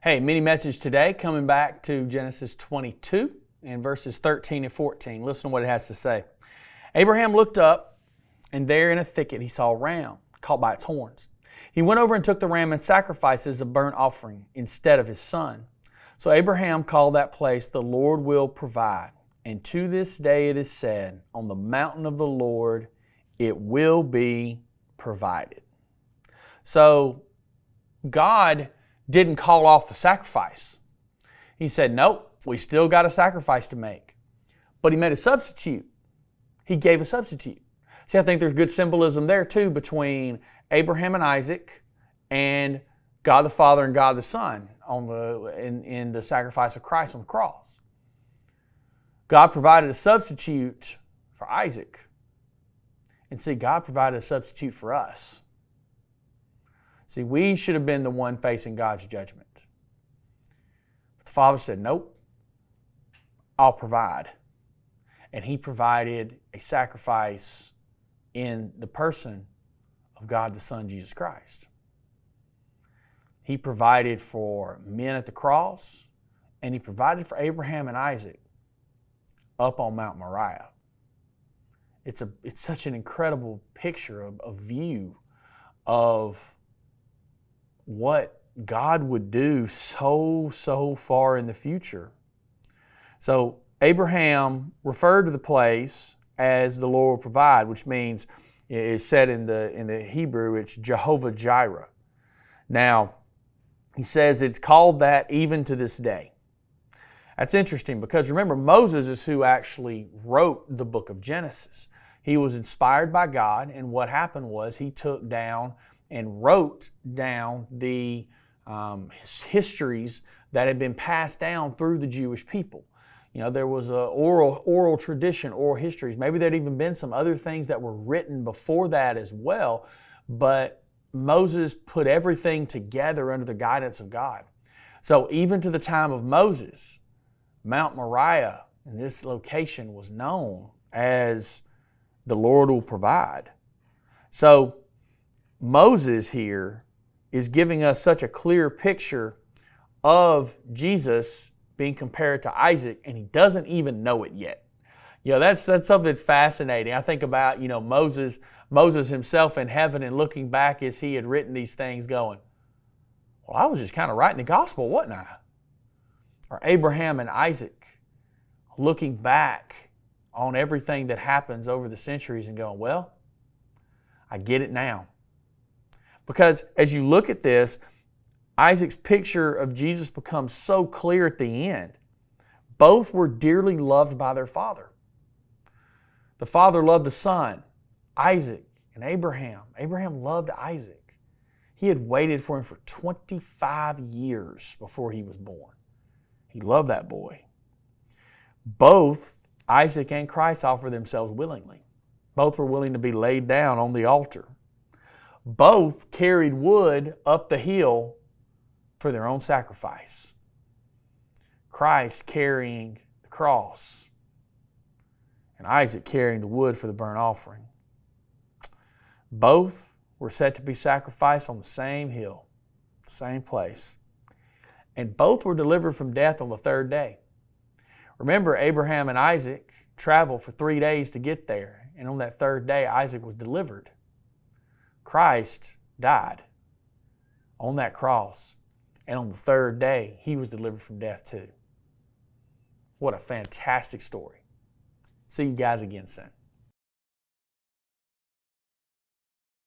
Hey, mini message today coming back to Genesis 22 and verses 13 and 14. Listen to what it has to say. Abraham looked up, and there in a thicket he saw a ram caught by its horns. He went over and took the ram and sacrificed it as a burnt offering instead of his son. So Abraham called that place, "The Lord will provide." And to this day it is said, "On the mountain of the Lord it will be provided." So God didn't call off the sacrifice. He said, nope, we still got a sacrifice to make. But He made a substitute. He gave a substitute. See, I think there's good symbolism there too between Abraham and Isaac and God the Father and God the Son in the sacrifice of Christ on the cross. God provided a substitute for Isaac. And see, God provided a substitute for us. See, we should have been the one facing God's judgment. But the Father said, nope, I'll provide. And He provided a sacrifice in the person of God the Son, Jesus Christ. He provided for men at the cross, and He provided for Abraham and Isaac up on Mount Moriah. It's such an incredible picture, a view of what God would do so far in the future. So Abraham referred to the place as the Lord will provide, which means, is said in the Hebrew, it's Jehovah Jireh. Now, he says it's called that even to this day. That's interesting because remember, Moses is who actually wrote the book of Genesis. He was inspired by God, and what happened was he took down and wrote down the histories that had been passed down through the Jewish people. You know, there was a oral tradition, oral histories. Maybe there'd even been some other things that were written before that as well, but Moses put everything together under the guidance of God. So even to the time of Moses, Mount Moriah in this location was known as the Lord will provide. So Moses here is giving us such a clear picture of Jesus being compared to Isaac, and he doesn't even know it yet. You know, that's something that's fascinating. I think about, Moses himself in heaven and looking back as he had written these things going, well, I was just kind of writing the gospel, wasn't I? Or Abraham and Isaac looking back on everything that happens over the centuries and going, well, I get it now. Because as you look at this, Isaac's picture of Jesus becomes so clear at the end. Both were dearly loved by their father. The father loved the son, Isaac, and Abraham. Abraham loved Isaac. He had waited for him for 25 years before he was born. He loved that boy. Both Isaac and Christ offered themselves willingly. Both were willing to be laid down on the altar. Both carried wood up the hill for their own sacrifice. Christ carrying the cross, and Isaac carrying the wood for the burnt offering. Both were set to be sacrificed on the same hill, the same place. And both were delivered from death on the third day. Remember, Abraham and Isaac traveled for 3 days to get there, and on that third day, Isaac was delivered. Christ died on that cross, and on the third day, He was delivered from death too. What a fantastic story. See you guys again soon.